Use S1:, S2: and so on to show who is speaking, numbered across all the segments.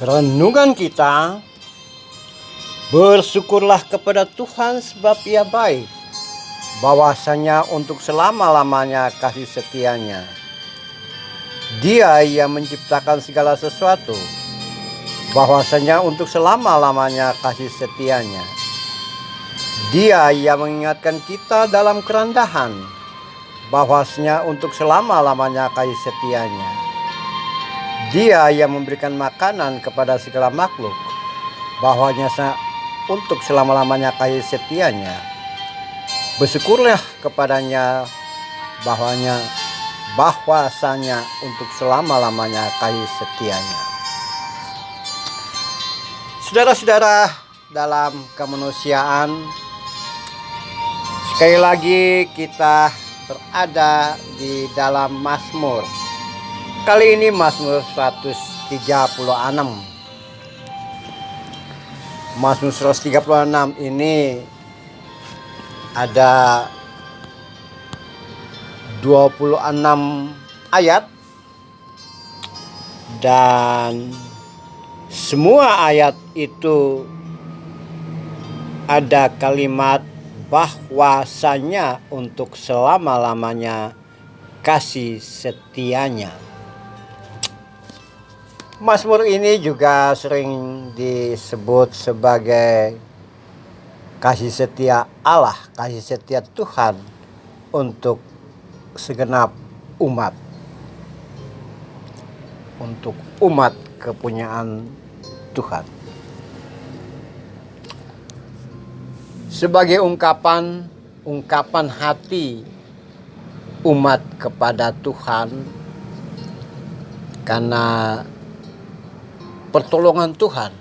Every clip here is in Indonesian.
S1: Renungan kita, bersyukurlah kepada Tuhan sebab Ia baik, bahwasanya untuk selama-lamanya kasih setianya. Dia yang menciptakan segala sesuatu, bahwasanya untuk selama-lamanya kasih setianya. Dia yang mengingatkan kita dalam kerendahan, bahwasanya untuk selama-lamanya kasih setianya. Dia yang memberikan makanan kepada segala makhluk, bahwasanya untuk selama-lamanya kasih setianya. Bersyukurlah kepadanya bahwasanya untuk selama-lamanya kasih setianya. Saudara-saudara dalam kemanusiaan, sekali lagi kita berada di dalam Mazmur. Kali ini Mazmur 136. Mazmur 136 ini ada 26 ayat, dan semua ayat itu ada kalimat bahwasanya untuk selama-lamanya kasih setianya. Mazmur ini juga sering disebut sebagai kasih setia Allah, kasih setia Tuhan untuk segenap umat, untuk umat kepunyaan Tuhan. Sebagai ungkapan hati umat kepada Tuhan karena pertolongan Tuhan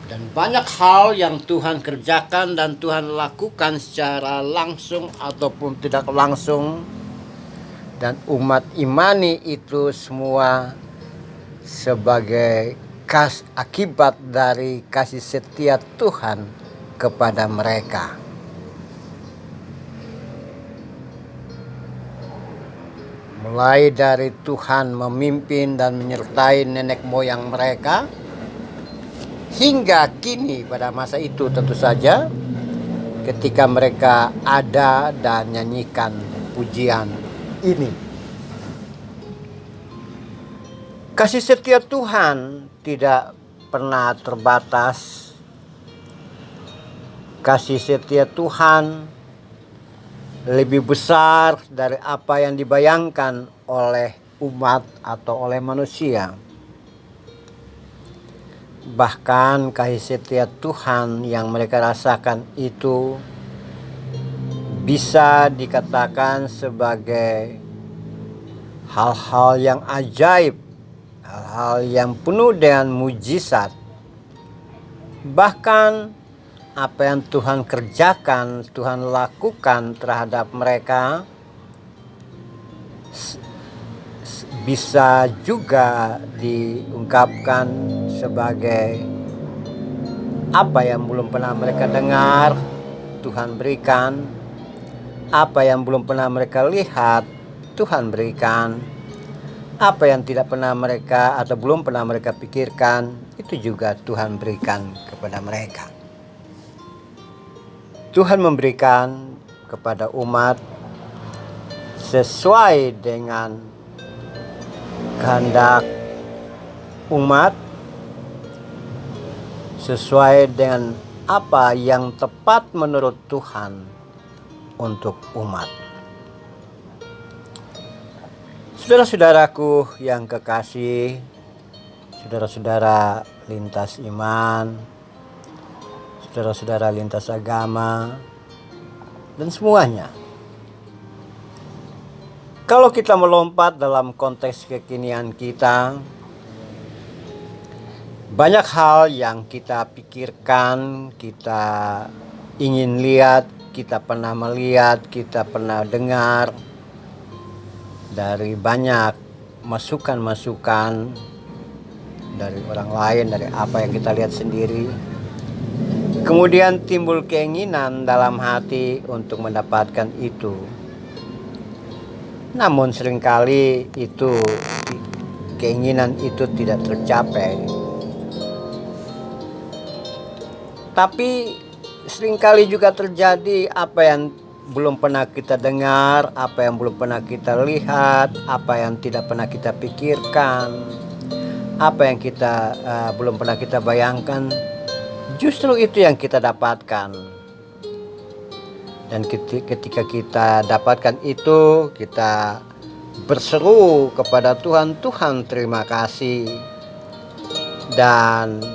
S1: dan banyak hal yang Tuhan kerjakan dan Tuhan lakukan secara langsung ataupun tidak langsung, dan umat imani itu semua sebagai akibat dari kasih setia Tuhan kepada mereka. Mulai dari Tuhan memimpin dan menyertai nenek moyang mereka, hingga kini pada masa itu tentu saja ketika mereka ada dan nyanyikan pujian ini. Kasih setia Tuhan tidak pernah terbatas. Kasih setia Tuhan lebih besar dari apa yang dibayangkan oleh umat atau oleh manusia. Bahkan kasih setia Tuhan yang mereka rasakan itu bisa dikatakan sebagai hal-hal yang ajaib, hal-hal yang penuh dengan mujizat. Bahkan apa yang Tuhan kerjakan, Tuhan lakukan terhadap mereka bisa juga diungkapkan sebagai apa yang belum pernah mereka dengar, Tuhan berikan. Apa yang belum pernah mereka lihat, Tuhan berikan. Apa yang tidak pernah mereka atau belum pernah mereka pikirkan, itu juga Tuhan berikan kepada mereka. Tuhan memberikan kepada umat sesuai dengan kehendak umat, sesuai dengan apa yang tepat menurut Tuhan untuk umat. Saudara-saudaraku yang kekasih, saudara-saudara lintas iman, saudara-saudara lintas agama, dan semuanya. Kalau kita melompat dalam konteks kekinian kita, banyak hal yang kita pikirkan, kita ingin lihat, kita pernah melihat, kita pernah dengar dari banyak masukan-masukan dari orang lain, dari apa yang kita lihat sendiri. Kemudian timbul keinginan dalam hati untuk mendapatkan itu. Namun seringkali itu keinginan itu tidak tercapai. Tapi seringkali juga terjadi apa yang belum pernah kita dengar, apa yang belum pernah kita lihat, apa yang tidak pernah kita pikirkan, apa yang kita belum pernah kita bayangkan, justru itu yang kita dapatkan. Dan ketika kita dapatkan itu, kita berseru kepada Tuhan, Tuhan terima kasih. Dan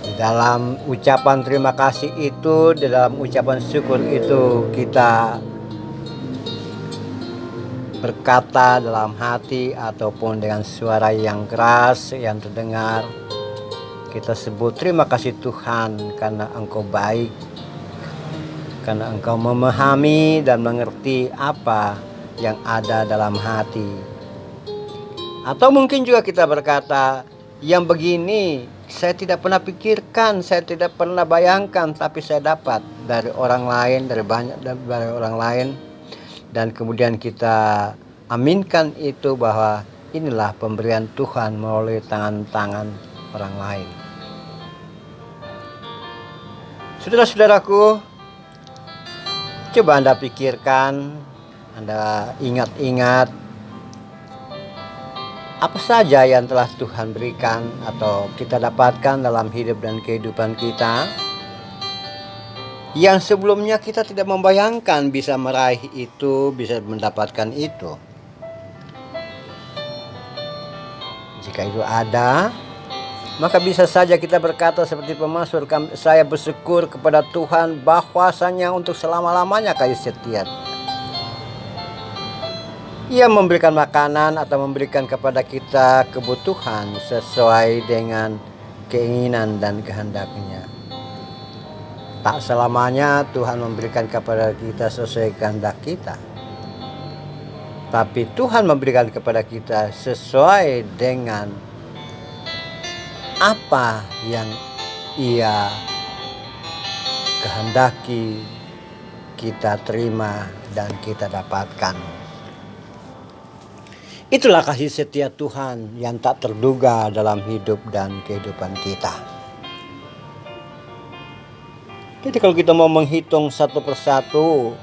S1: di dalam ucapan terima kasih itu, di dalam ucapan syukur itu, kita berkata dalam hati ataupun dengan suara yang keras yang terdengar, kita sebut terima kasih Tuhan karena Engkau baik, karena Engkau memahami dan mengerti apa yang ada dalam hati. Atau mungkin juga kita berkata, yang begini saya tidak pernah pikirkan, saya tidak pernah bayangkan, tapi saya dapat dari orang lain, dari orang lain. Dan kemudian kita aminkan itu bahwa inilah pemberian Tuhan melalui tangan-tangan orang lain. Saudara-saudaraku, coba Anda pikirkan, Anda ingat-ingat apa saja yang telah Tuhan berikan atau kita dapatkan dalam hidup dan kehidupan kita, yang sebelumnya kita tidak membayangkan bisa meraih itu, bisa mendapatkan itu. Jika itu ada, maka bisa saja kita berkata seperti pemazmur, saya bersyukur kepada Tuhan bahwasanya untuk selama-lamanya kasih setia. Ia memberikan makanan atau memberikan kepada kita kebutuhan sesuai dengan keinginan dan kehendaknya. Tak selamanya Tuhan memberikan kepada kita sesuai kehendak kita, tapi Tuhan memberikan kepada kita sesuai dengan apa yang Ia kehendaki kita terima dan kita dapatkan. Itulah kasih setia Tuhan yang tak terduga dalam hidup dan kehidupan kita. Jadi kalau kita mau menghitung satu persatu,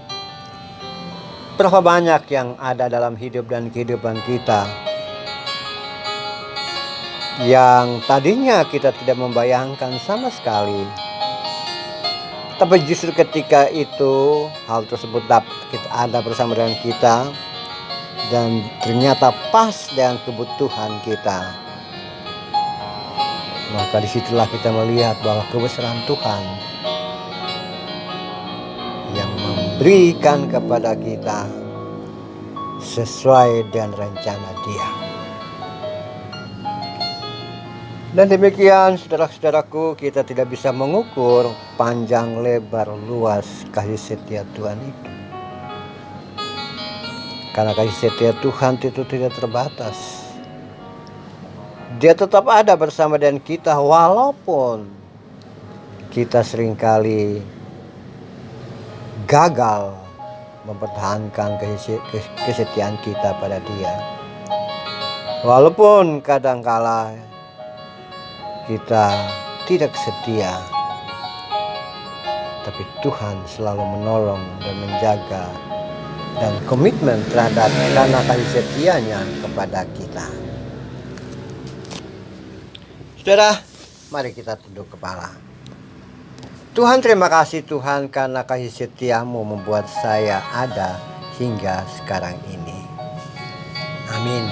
S1: berapa banyak yang ada dalam hidup dan kehidupan kita yang tadinya kita tidak membayangkan sama sekali, tapi justru ketika itu hal tersebut kita ada bersama dengan kita dan ternyata pas dengan kebutuhan kita, maka disitulah kita melihat bahwa kebesaran Tuhan yang memberikan kepada kita sesuai dengan rencana Dia. Dan demikian saudara-saudaraku, kita tidak bisa mengukur panjang, lebar, luas kasih setia Tuhan itu. Karena kasih setia Tuhan itu tidak terbatas. Dia tetap ada bersama dengan kita walaupun kita seringkali gagal mempertahankan kesetiaan kita pada Dia. Walaupun kadangkala kita tidak setia, tapi Tuhan selalu menolong dan menjaga dan komitmen terhadap karena kasih setianya kepada kita. Saudara, mari kita tunduk kepala. Tuhan, terima kasih Tuhan karena kasih setiamu membuat saya ada hingga sekarang ini. Amin.